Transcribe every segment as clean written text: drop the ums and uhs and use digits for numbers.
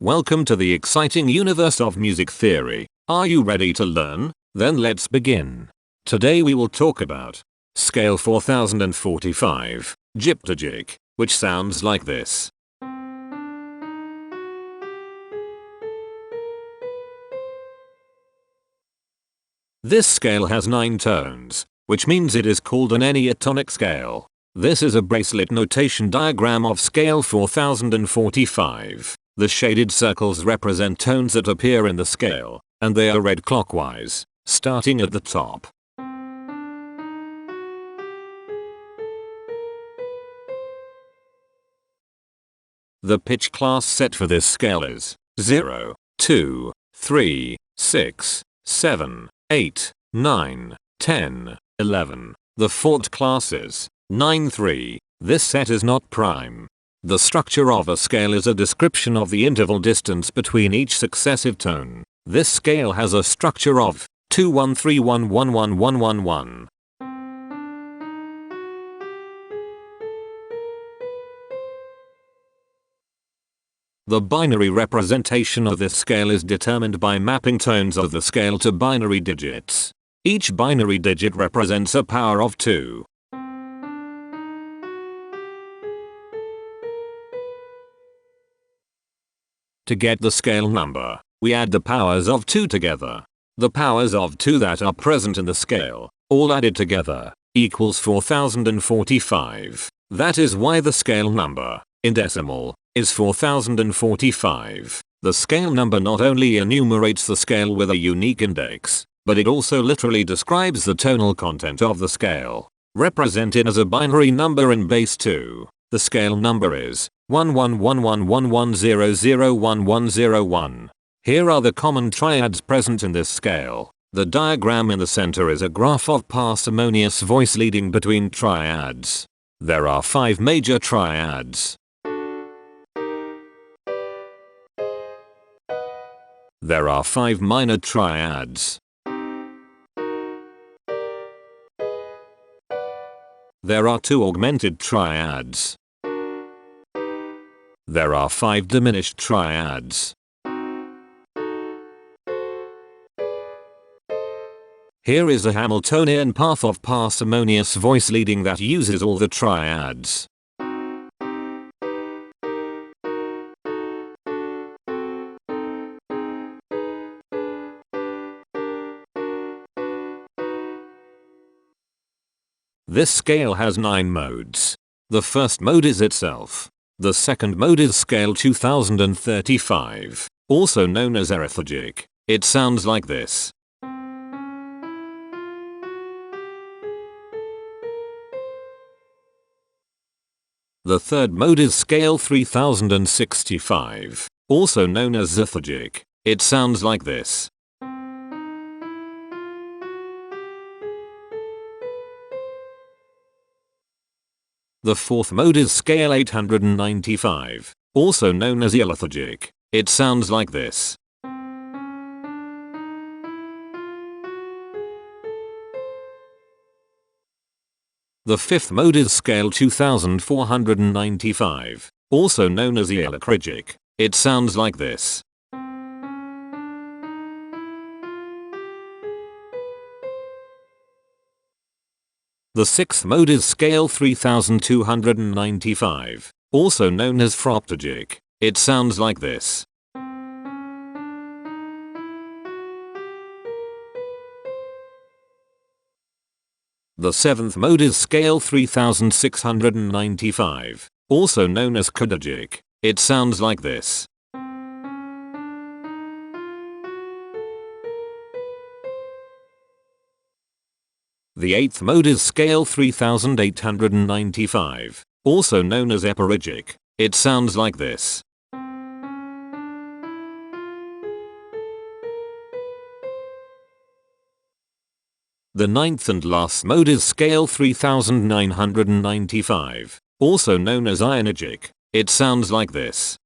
Welcome to the exciting universe of music theory. Are you ready to learn? Then let's begin. Today we will talk about scale 4045, Gyptygic, which sounds like this. This scale has 9 tones, which means it is called an enneatonic scale. This is a bracelet notation diagram of scale 4045. The shaded circles represent tones that appear in the scale, and they are read clockwise, starting at the top. The pitch class set for this scale is 0, 2, 3, 6, 7, 8, 9, 10, 11. The Fort class is 9, 3. This set is not prime. The structure of a scale is a description of the interval distance between each successive tone. This scale has a structure of 2 1 3 1 1 1 1 1 1. The binary representation of this scale is determined by mapping tones of the scale to binary digits. Each binary digit represents a power of 2. To get the scale number, we add the powers of 2 together. The powers of 2 that are present in the scale, all added together, equals 4045. That is why the scale number, in decimal, is 4045. The scale number not only enumerates the scale with a unique index, but it also literally describes the tonal content of the scale. Represented as a binary number in base 2, the scale number is 111111001101. Here are the common triads present in this scale. The diagram in the center is a graph of parsimonious voice leading between triads. There are 5 major triads. There are 5 minor triads. There are 2 augmented triads. There are 5 diminished triads. Here is a Hamiltonian path of parsimonious voice leading that uses all the triads. This scale has 9 modes. The first mode is itself. The second mode is scale 2035, also known as Gyptygic. It sounds like this. The third mode is scale 3065, also known as Gyptygic. It sounds like this. The fourth mode is scale 895, also known as Gyptygic. It sounds like this. The fifth mode is scale 2495, also known as Gyptygic. It sounds like this. The sixth mode is scale 3295, also known as Gyptygic. It sounds like this. The seventh mode is scale 3695, also known as Gyptygic. It sounds like this. The eighth mode is scale 3895, also known as Gyptygic. It sounds like this. The ninth and last mode is scale 3995, also known as Gyptygic. It sounds like this.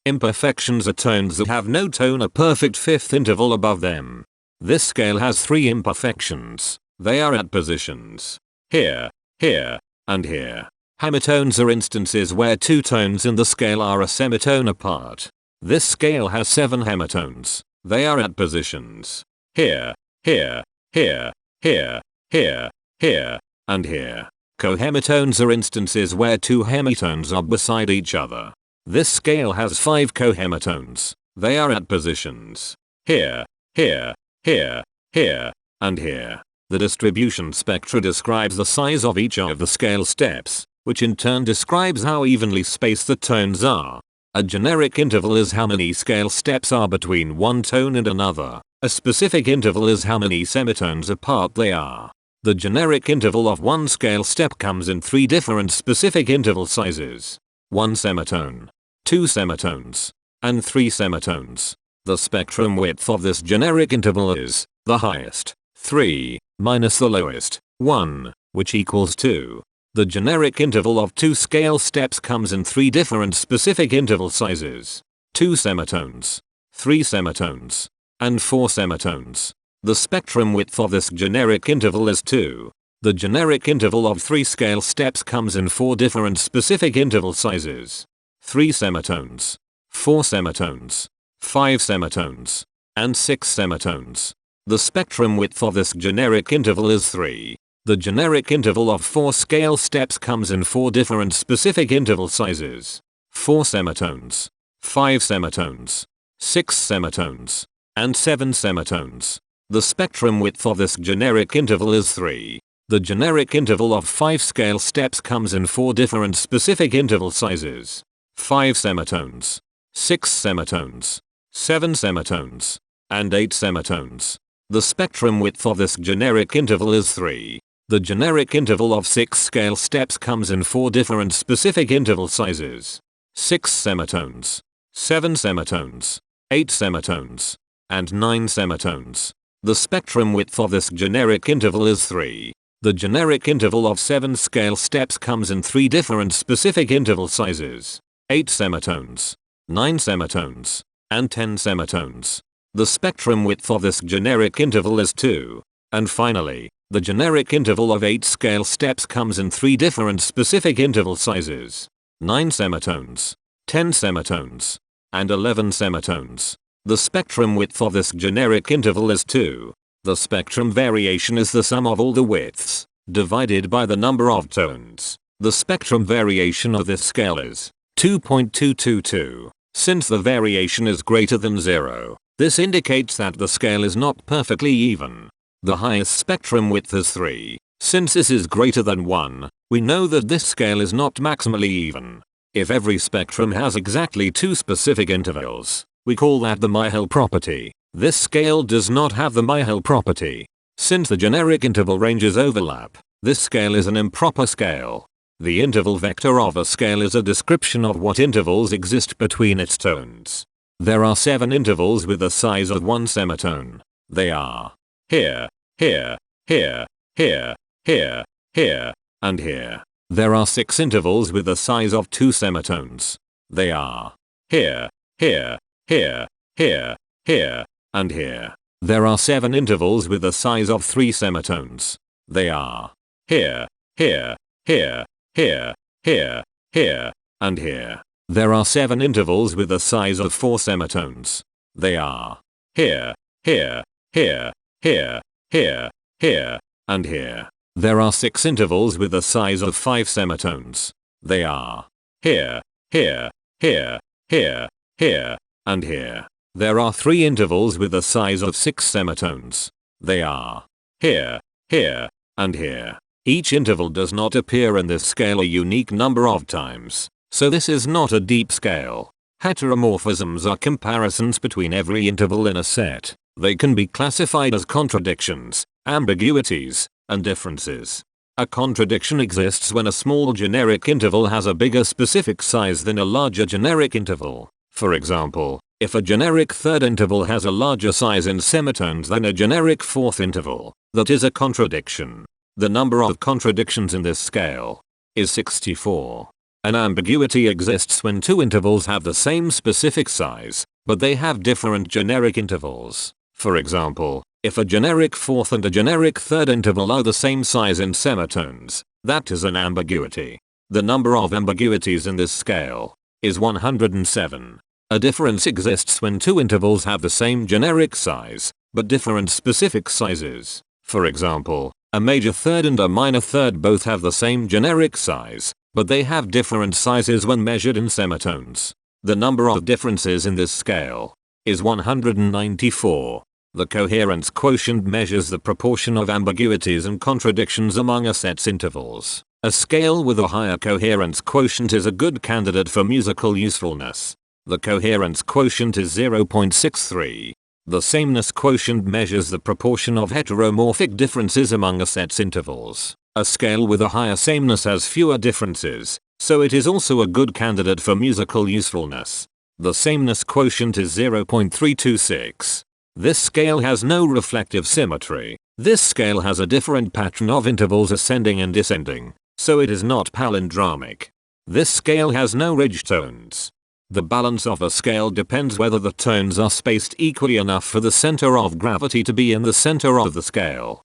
Imperfections are tones that have no tone, a perfect fifth interval above them. This scale has 3 imperfections. They are at positions here, here, and here. Hemitones are instances where two tones in the scale are a semitone apart. This scale has 7 hemitones. They are at positions here, here, here, here, here, here, and here. Cohemitones are instances where two hemitones are beside each other. This scale has 5 cohemitones. They are at positions here, here, here, here, and here. The distribution spectra describes the size of each of the scale steps, which in turn describes how evenly spaced the tones are. A generic interval is how many scale steps are between one tone and another. A specific interval is how many semitones apart they are. The generic interval of one scale step comes in 3 different specific interval sizes: 1 semitone, 2 semitones, and 3 semitones. The spectrum width of this generic interval is the highest, 3, minus the lowest, 1, which equals 2. The generic interval of 2 scale steps comes in 3 different specific interval sizes: 2 semitones, 3 semitones, and 4 semitones. The spectrum width of this generic interval is 2. The generic interval of 3 scale steps comes in 4 different specific interval sizes: 3 semitones, 4 semitones, 5 semitones, and 6 semitones. The spectrum width of this generic interval is 3. The generic interval of 4 scale steps comes in 4 different specific interval sizes: 4 semitones, 5 semitones, 6 semitones, and 7 semitones. The spectrum width of this generic interval is 3. The generic interval of 5 scale steps comes in 4 different specific interval sizes: 5 semitones, 6 semitones, 7 semitones, and 8 semitones. The spectrum width of this generic interval is 3. The generic interval of 6 scale steps comes in 4 different specific interval sizes: 6 semitones, 7 semitones, 8 semitones, and 9 semitones. The spectrum width of this generic interval is 3. The generic interval of 7 scale steps comes in 3 different specific interval sizes: 8 semitones, 9 semitones, and 10 semitones. The spectrum width of this generic interval is 2. And finally, the generic interval of 8 scale steps comes in 3 different specific interval sizes: 9 semitones, 10 semitones, and 11 semitones. The spectrum width of this generic interval is 2. The spectrum variation is the sum of all the widths, divided by the number of tones. The spectrum variation of this scale is 2.222. Since the variation is greater than 0, this indicates that the scale is not perfectly even. The highest spectrum width is 3. Since this is greater than 1, we know that this scale is not maximally even. If every spectrum has exactly 2 specific intervals, we call that the Myhill property. This scale does not have the Myhill property. Since the generic interval ranges overlap, this scale is an improper scale. The interval vector of a scale is a description of what intervals exist between its tones. There are 7 intervals with the size of 1 semitone. They are here, here, here, here, here, here, and here. There are 6 intervals with the size of 2 semitones. They are here, here, here, here, here, and here. There are 7 intervals with the size of 3 semitones. They are here, here, here, here, here, here, and here. There are 7 intervals with the size of 4 semitones. They are here, here, here, here, here, here, and here. There are 6 intervals with the size of 5 semitones. They are here, here, here, here, here, and here. There are 3 intervals with the size of 6 semitones. They are here, here, and here. Each interval does not appear in this scale a unique number of times, so this is not a deep scale. Heteromorphisms are comparisons between every interval in a set. They can be classified as contradictions, ambiguities, and differences. A contradiction exists when a small generic interval has a bigger specific size than a larger generic interval. For example, if a generic third interval has a larger size in semitones than a generic fourth interval, that is a contradiction. The number of contradictions in this scale is 64. An ambiguity exists when 2 intervals have the same specific size, but they have different generic intervals. For example, If a generic fourth and a generic third interval are the same size in semitones, that is an ambiguity. The number of ambiguities in this scale is 107. A difference exists when two intervals have the same generic size, but different specific sizes. For example, a major third and a minor third both have the same generic size, but they have different sizes when measured in semitones. The number of differences in this scale is 194. The coherence quotient measures the proportion of ambiguities and contradictions among a set's intervals. A scale with a higher coherence quotient is a good candidate for musical usefulness. The coherence quotient is 0.63. The sameness quotient measures the proportion of heteromorphic differences among a set's intervals. A scale with a higher sameness has fewer differences, so it is also a good candidate for musical usefulness. The sameness quotient is 0.326. This scale has no reflective symmetry. This scale has a different pattern of intervals ascending and descending, so it is not palindromic. This scale has no ridge tones. The balance of a scale depends whether the tones are spaced equally enough for the center of gravity to be in the center of the scale.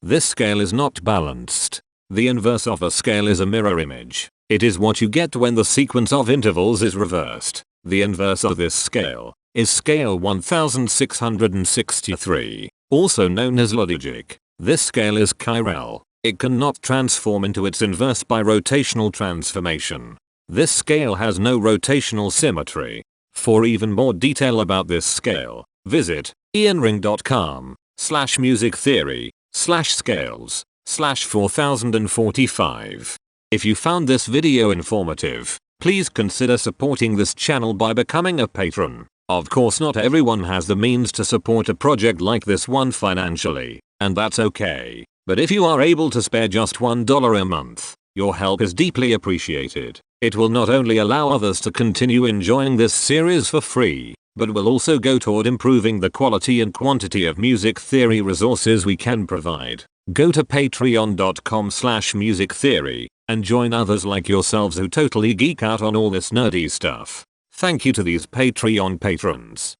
This scale is not balanced. The inverse of a scale is a mirror image. It is what you get when the sequence of intervals is reversed. The inverse of this scale is scale 1663, also known as Gyptygic. This scale is chiral. It cannot transform into its inverse by rotational transformation. This scale has no rotational symmetry. For even more detail about this scale, visit ianring.com/musictheory/scales/4045. If you found this video informative, please consider supporting this channel by becoming a patron. Of course, not everyone has the means to support a project like this one financially, and that's okay. But if you are able to spare just $1 a month, your help is deeply appreciated. It will not only allow others to continue enjoying this series for free, but will also go toward improving the quality and quantity of music theory resources we can provide. Go to patreon.com/musictheory and join others like yourselves who totally geek out on all this nerdy stuff. Thank you to these Patreon patrons.